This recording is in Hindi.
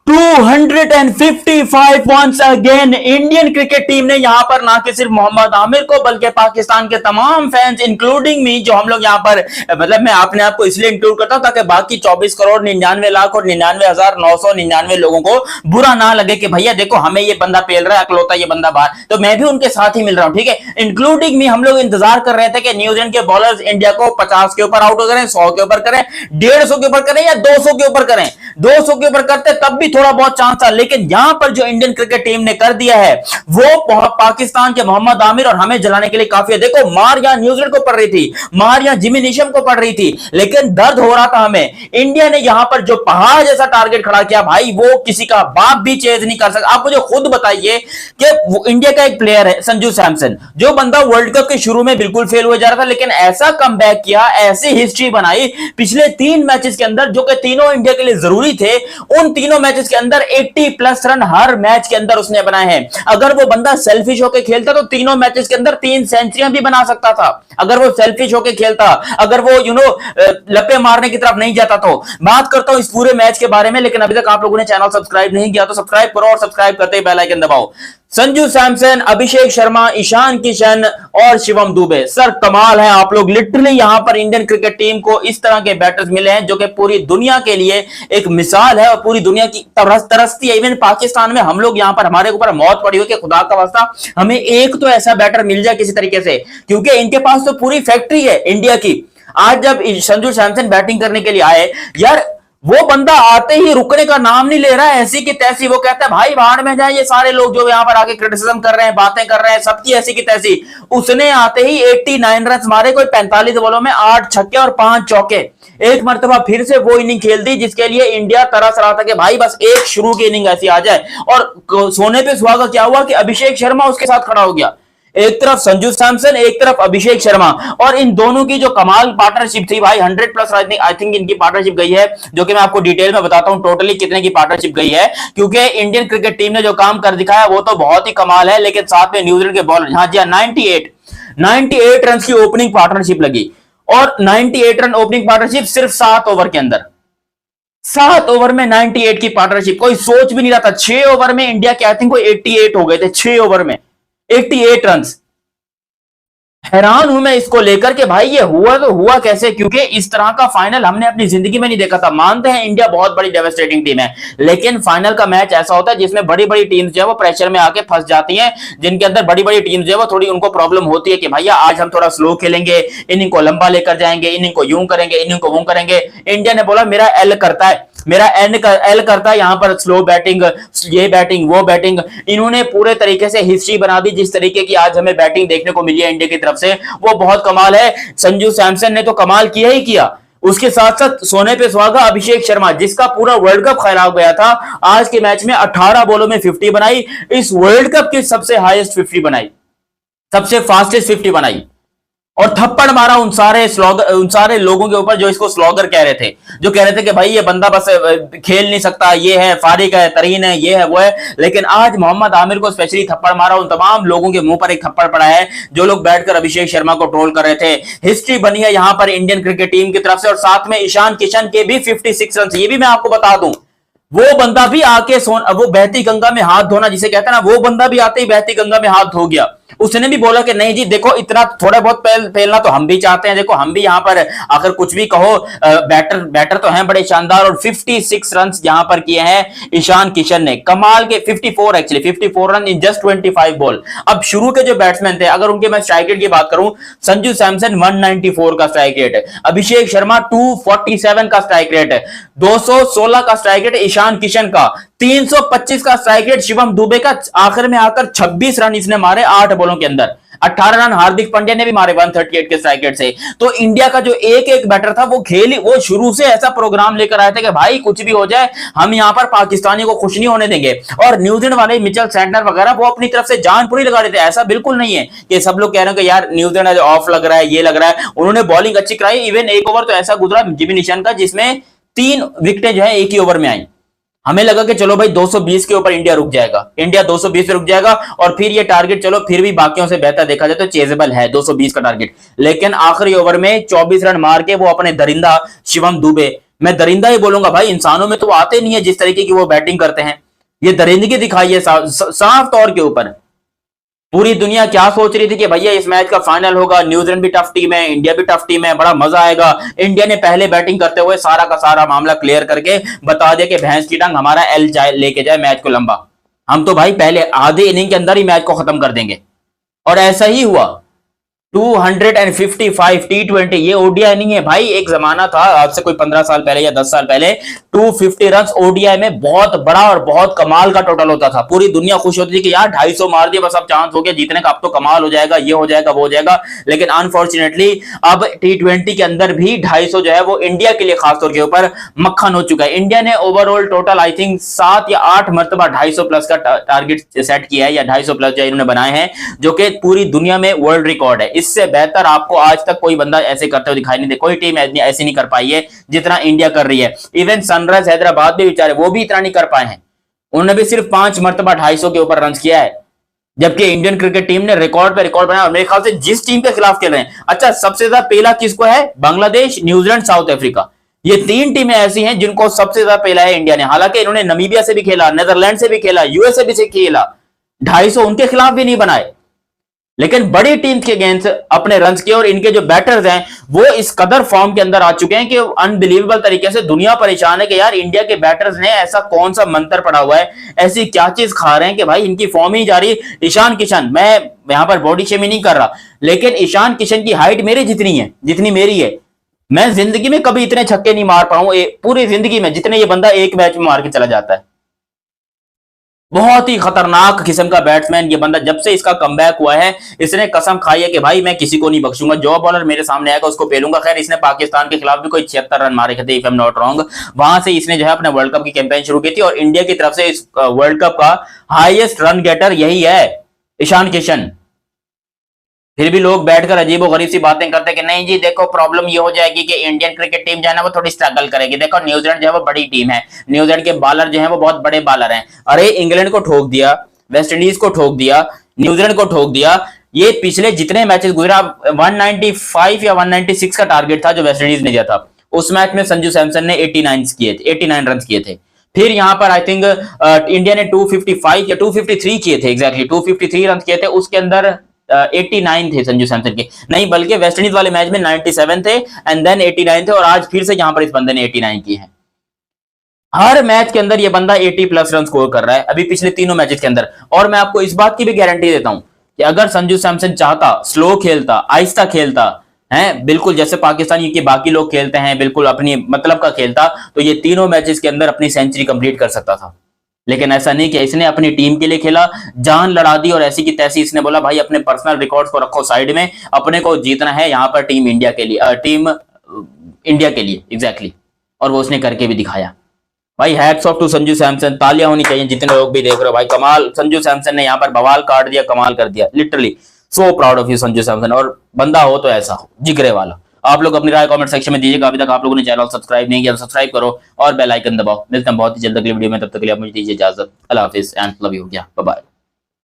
255 once again Indian cricket team ने यहां पर ना कि सिर्फ मोहम्मद आमिर को बल्कि पाकिस्तान के तमाम फैंस इंक्लूडिंग मी, जो हम लोग यहां पर मतलब मैं अपने आप को इसलिए इंक्लूड करता हूं ताकि बाकी 24 करोड़ 99 लाख और 99,999 लोगों को बुरा ना लगे कि भैया देखो हमें ये बंदा पेल रहा है, अकलौता ये बंदा बाहर, तो मैं भी उनके साथ ही मिल रहा हूं, ठीक है। इंक्लूडिंग मी हम लोग इंतजार कर रहे थे कि न्यूजीलैंड के बॉलर्स इंडिया को 50 के ऊपर आउट करें, 100 के ऊपर करें, 150 के ऊपर करें या 200 के ऊपर करें। 200 के ऊपर करते तब भी थोड़ा बहुत चांस था, लेकिन यहां पर जो इंडियन क्रिकेट टीम ने कर दिया है वो पाकिस्तान के मोहम्मद आमिर और हमें जलाने के लिए काफी है। देखो मार यहां न्यूजीलैंड को पड़ रही थी, मार यहां जिमी नीशम को पड़ रही थी, लेकिन दर्द हो रहा था हमें। इंडिया ने यहां पर जो पहाड़ जैसा टारगेट खड़ा किया भाई, वो किसी का बाप भी चेज नहीं कर सकता। आप मुझे खुद बताइए कि इंडिया का एक प्लेयर है संजू सैमसन, जो बंदा वर्ल्ड कप के शुरू में बिल्कुल फेल हो जा रहा था, लेकिन ऐसा कमबैक किया, ऐसी हिस्ट्री बनाई पिछले 3 मैचेस के अंदर, जो कि तीनों इंडिया के लिए जरूरी थे। उन तीनों मैचेस के अंदर 80 प्लस रन हर मैच के अंदर उसने बनाए हैं। अगर वो बंदा सेल्फिश होकर खेलता तो तीनों मैचेस के अंदर 3 सेंचुरियां भी बना सकता था। अगर वो सेल्फिश होकर खेलता, अगर वो लपे मारने की तरफ नहीं जाता। तो बात करता हूं इस पूरे मैच के बारे में, लेकिन अभी तक आप लोगों ने चैनल सब्सक्राइब नहीं किया तो सब्सक्राइब करो और सब्सक्राइब करते ही बेल आइकन दबाओ। संजू सैमसन, अभिषेक शर्मा, ईशान किशन और शिवम दुबे, सर कमाल है। आप लोग लिटरली यहां पर इंडियन क्रिकेट टीम को इस तरह के बैटर्स मिले हैं जो कि पूरी दुनिया के लिए एक मिसाल है और पूरी दुनिया की तरसती है। इवन पाकिस्तान में हम लोग यहां पर हमारे ऊपर मौत पड़ी हो कि खुदा का वास्ता हमें एक तो ऐसा बैटर मिल जाए किसी तरीके से, क्योंकि इनके पास तो पूरी फैक्ट्री है इंडिया की। आज जब संजू सैमसन बैटिंग करने के लिए आए यार, वो बंदा आते ही रुकने का नाम नहीं ले रहा है, ऐसी की तैसी। वो कहता है भाई बाहर में जाए, ये सारे लोग जो यहाँ पर आके क्रिटिसिज्म कर रहे हैं, बातें कर रहे हैं, सबकी ऐसी की तैसी। उसने आते ही 89 रन मारे, कोई 45 बॉलों में 8 छक्के और 5 चौके। एक मरतबा फिर से वो इनिंग खेल दी जिसके लिए इंडिया तरस रहा था कि भाई बस एक शुरू की इनिंग ऐसी आ जाए। और सोने पे सुहागा क्या हुआ कि अभिषेक शर्मा उसके साथ खड़ा हो गया। एक तरफ संजू सैमसन, एक तरफ अभिषेक शर्मा, और इन दोनों की जो कमाल पार्टनरशिप थी भाई, 100 प्लस आई थिंक इनकी पार्टनरशिप गई है, जो कि मैं आपको डिटेल में बताता हूं टोटली कितने की पार्टनरशिप गई है। क्योंकि इंडियन क्रिकेट टीम ने जो काम कर दिखाया वो तो बहुत ही कमाल है, लेकिन साथ में न्यूजीलैंड के बॉलर, हाँ जी 98 रन की ओपनिंग पार्टनरशिप लगी, और 98 रन ओपनिंग पार्टनरशिप सिर्फ 7 ओवर के अंदर। 7 ओवर में 98 की पार्टनरशिप, कोई सोच भी नहीं रहा था। 6 ओवर में इंडिया के आई थिंक कोई 88 हो गए थे, 6 ओवर में 88 रन। हैरान हूं मैं इसको लेकर के भाई ये हुआ तो हुआ कैसे, क्योंकि इस तरह का फाइनल हमने अपनी जिंदगी में नहीं देखा था। मानते हैं इंडिया बहुत बड़ी डेवास्टेटिंग टीम है, लेकिन फाइनल का मैच ऐसा होता है जिसमें बड़ी बड़ी टीम्स जो है वो प्रेशर में आके फंस जाती हैं, जिनके अंदर बड़ी बड़ी टीम्स जो है वो थोड़ी उनको प्रॉब्लम होती है कि भैया आज हम थोड़ा स्लो खेलेंगे, इनिंग को लंबा लेकर जाएंगे, इनिंग को यूं करेंगे, इनिंग को वो करेंगे। इंडिया ने बोला मेरा एल करता है, मेरा एल करता है, यहां पर स्लो बैटिंग, ये बैटिंग वो बैटिंग। इन्होंने पूरे तरीके से हिस्ट्री बना दी। जिस तरीके की आज हमें बैटिंग देखने को मिली है इंडिया की तरफ से, वो बहुत कमाल है। संजू सैमसन ने तो कमाल किया ही किया, उसके साथ साथ सोने पे सुहागा अभिषेक शर्मा, जिसका पूरा वर्ल्ड कप खराब गया था, आज के मैच में 18 बॉलों में 50 बनाई, इस वर्ल्ड कप की सबसे हाईएस्ट 50 बनाई, सबसे फास्टेस्ट 50 बनाई, और थप्पड़ मारा उन सारे लोगों के ऊपर जो इसको स्लॉगर कह रहे थे, जो कह रहे थे कि भाई ये बंदा बस खेल नहीं सकता, ये है फारिग है, तरीन है, ये है वो है। लेकिन आज मोहम्मद आमिर को स्पेशली थप्पड़ मारा, उन तमाम लोगों के मुंह पर एक थप्पड़ पड़ा है जो लोग बैठकर अभिषेक शर्मा को ट्रोल कर रहे थे। हिस्ट्री बनी है यहां पर इंडियन क्रिकेट टीम की तरफ से, और साथ में ईशान किशन के भी 56 रन। ये भी मैं आपको बता दूं, वो बंदा भी आके वो बहती गंगा में हाथ धोना जिसे कहता है ना, वो बंदा भी आते ही बहती गंगा में हाथ धो गया। उसने भी बोला कि नहीं जी देखो इतना थोड़ा बहुत फैलना तो हम भी चाहते हैं, देखो हम भी यहां पर आकर कुछ भी कहो, बैटर तो हैं बड़े शानदार। और 56 रन यहां पर किए हैं ईशान किशन ने, कमाल के 54 रन इन जस्ट 25 बॉल। अब शुरू के जो बैट्समैन थे, अगर उनके मैं स्ट्राइक रेट की बात करूं, संजू सैमसन 194 का स्ट्राइक रेट है, अभिषेक शर्मा 247 का स्ट्राइक रेट है, 216 का स्ट्राइक रेट ईशान किशन का, 325 का स्ट्राइक रेट शिवम दुबे का। आखिर में आकर 26 रन इसने मारे 8 बॉलों के अंदर, 18 रन हार्दिक पांड्या ने भी मारे 138 के स्ट्राइक रेट से। तो इंडिया का जो एक बैटर था वो शुरू से ऐसा प्रोग्राम लेकर आए थे कि भाई कुछ भी हो जाए हम यहां पर पाकिस्तानी को खुश नहीं होने देंगे। और न्यूजीलैंड वाले मिचेल सैंटनर वगैरह वो अपनी तरफ से जान पूरी लगा रहे थे। ऐसा बिल्कुल नहीं है कि सब लोग कह रहे हैं कि यार न्यूजीलैंड ऑफ लग रहा है, ये लग रहा है। उन्होंने बॉलिंग अच्छी कराई। इवन एक ओवर तो ऐसा गुजरा जिमी नीशम का जिसमें 3 विकेटें जो है एक ही ओवर में आई। हमें लगा कि चलो भाई 220 के ऊपर इंडिया रुक जाएगा, इंडिया 220 पे रुक जाएगा, और फिर ये टारगेट चलो फिर भी बाकियों से बेहतर देखा जाए तो चेजेबल है 220 का टारगेट। लेकिन आखिरी ओवर में 24 रन मार के वो अपने दरिंदा शिवम दुबे मैं दरिंदा ही बोलूंगा भाई, इंसानों में तो वो आते नहीं है जिस तरीके की वो बैटिंग करते हैं। ये दरिंदगी दिखाई है साफ तौर के ऊपर। पूरी दुनिया क्या सोच रही थी कि भैया इस मैच का फाइनल होगा, न्यूजीलैंड भी टफ टीम है, इंडिया भी टफ टीम है, बड़ा मजा आएगा। इंडिया ने पहले बैटिंग करते हुए सारा का सारा मामला क्लियर करके बता दिया कि भैंस की टांग हमारा एल जाए लेके जाए मैच को लंबा, हम तो भाई पहले आधे इनिंग के अंदर ही मैच को खत्म कर देंगे। और ऐसा ही हुआ। 255 T20, ये ओडीआई नहीं है भाई। एक जमाना था आज से कोई 15 साल पहले या 10 साल पहले 250 रन ओडीआई में बहुत बड़ा और बहुत कमाल का टोटल होता था। पूरी दुनिया खुश होती थी कि यार 250 मार दिया, बस अब चांस हो गया जीतने का, अब तो कमाल हो जाएगा, ये हो जाएगा वो हो जाएगा। लेकिन अनफॉर्चुनेटली अब T20 के अंदर भी 250 जो है वो इंडिया के लिए खासतौर के ऊपर मक्खन हो चुका है। इंडिया ने ओवरऑल टोटल आई थिंक 7 या 8 मरतबा 250 प्लस का टारगेट सेट किया है, या 250 प्लस जो इन्होंने बनाए हैं, जो कि पूरी दुनिया में वर्ल्ड रिकॉर्ड है। इससे बेहतर आपको आज तक कोई बंदा ऐसे करते हुए दिखाई नहीं दे, कोई टीम ऐसी नहीं कर पाई है जितना इंडिया कर रही है। इवन सनराइज हैदराबाद भी बेचारे वो भी इतना नहीं कर पाए हैं, उन्होंने भी सिर्फ 5 मरतबा 250 के ऊपर रन किया है। जबकि इंडियन क्रिकेट टीम ने रिकॉर्ड पे रिकॉर्ड बनाया। और मेरे ख्याल से जिस टीम के खिलाफ खेल रहे हैं, अच्छा सबसे ज्यादा पहला किसको है? बांग्लादेश, न्यूजीलैंड, साउथ अफ्रीका, ये 3 टीमें ऐसी हैं जिनको सबसे ज्यादा पहला है इंडिया ने। हालांकि इन्होंने नमीबिया से भी खेला, नेदरलैंड से भी खेला, यूएसए भी से खेला, 250 उनके खिलाफ भी नहीं बनाए। लेकिन बड़ी टीम के अगेंस्ट अपने रन किए। और इनके जो बैटर्स हैं वो इस कदर फॉर्म के अंदर आ चुके हैं कि अनबिलीवेबल तरीके से दुनिया परेशान है कि यार इंडिया के बैटर्स ने ऐसा कौन सा मंत्र पड़ा हुआ है, ऐसी क्या चीज खा रहे हैं कि भाई इनकी फॉर्म ही जा रही। ईशान किशन, मैं यहां पर बॉडी शेमिंग नहीं कर रहा, लेकिन ईशान किशन की हाइट मेरी जितनी है, जितनी मेरी है, मैं जिंदगी में कभी इतने छक्के नहीं मार पाऊं पूरी जिंदगी में जितने ये बंदा एक मैच में मार के चला जाता है। बहुत ही खतरनाक किस्म का बैट्समैन ये बंदा। जब से इसका कमबैक हुआ है इसने कसम खाई है कि भाई मैं किसी को नहीं बख्शूंगा, जो बॉलर मेरे सामने आएगा उसको पेलूंगा। खैर इसने पाकिस्तान के खिलाफ भी कोई 76 रन मारे थे, if I am not wrong. वहां से इसने जो है अपने वर्ल्ड कप की कैंपेन शुरू की थी, और इंडिया की तरफ से इस वर्ल्ड कप का हाईएस्ट रन गेटर यही है, ईशान किशन। फिर भी लोग बैठकर अजीब और गरीब सी बातें करते हैं कि नहीं जी देखो प्रॉब्लम ये हो जाएगी कि इंडियन क्रिकेट टीम जो है ना वो थोड़ी स्ट्रगल करेगी। देखो न्यूजीलैंड जो है वो बड़ी टीम है, न्यूजीलैंड के बॉलर जो है वो बहुत बड़े बॉलर हैं। अरे इंग्लैंड को ठोक दिया, वेस्ट इंडीज को ठोक दिया, न्यूजीलैंड को ठोक दिया। ये पिछले जितने मैचेस गुजरा 195 या 196 का टारगेट था जो वेस्ट इंडीज ने दिया था। उस मैच में संजू सैमसन ने 89 रन किए थे। फिर यहां पर आई थिंक इंडिया ने 255 या 253 किए थे, एग्जैक्टली 253 रन किए थे। उसके अंदर 89 थे संजू सैमसन के, नहीं बल्कि वेस्ट इंडीज वाले मैच में 97 थे एंड देन 89 थे, और आज फिर से यहां पर इस बंदे ने 89 किए हैं। हर मैच के अंदर ये बंदा 80 प्लस रन स्कोर कर रहा है अभी पिछले तीनों मैचेस के अंदर। और मैं आपको इस बात की भी गारंटी देता हूं कि अगर संजू सैमसन चाहता, स्लो खेलता, आहिस्ता खेलता है, बिल्कुल जैसे पाकिस्तान के बाकी लोग खेलते हैं, बिल्कुल अपनी मतलब का खेलता, तो ये तीनों मैचेस के अंदर अपनी सेंचुरी कंप्लीट कर सकता था। लेकिन ऐसा नहीं किया, इसने अपनी टीम के लिए खेला, जान लड़ा दी, और ऐसी की तैसी इसने बोला भाई अपने पर्सनल रिकॉर्ड्स को रखो साइड में, अपने को जीतना है यहाँ पर टीम इंडिया के लिए, एग्जैक्टली। और वो उसने करके भी दिखाया। भाई hats off to Sanju Samson, तालियां होनी चाहिए जितने लोग भी देख रहे हो भाई। कमाल, संजू सैमसन ने यहाँ पर बवाल काट दिया, कमाल कर दिया, literally so proud of you Sanju Samson. और बंदा हो तो ऐसा हो, जिगरे वाला। आप लोग अपनी राय कमेंट सेक्शन में दीजिएगा। अभी तक आप लोगों ने चैनल सब्सक्राइब नहीं किया तो सब्सक्राइब करो और बेल आइकन दबाओ। मिलते हैं बहुत ही जल्द अगली वीडियो में, तब तक के लिए आप मुझे दीजिए इजाजत। अल्लाह हाफिज and love you, bye bye.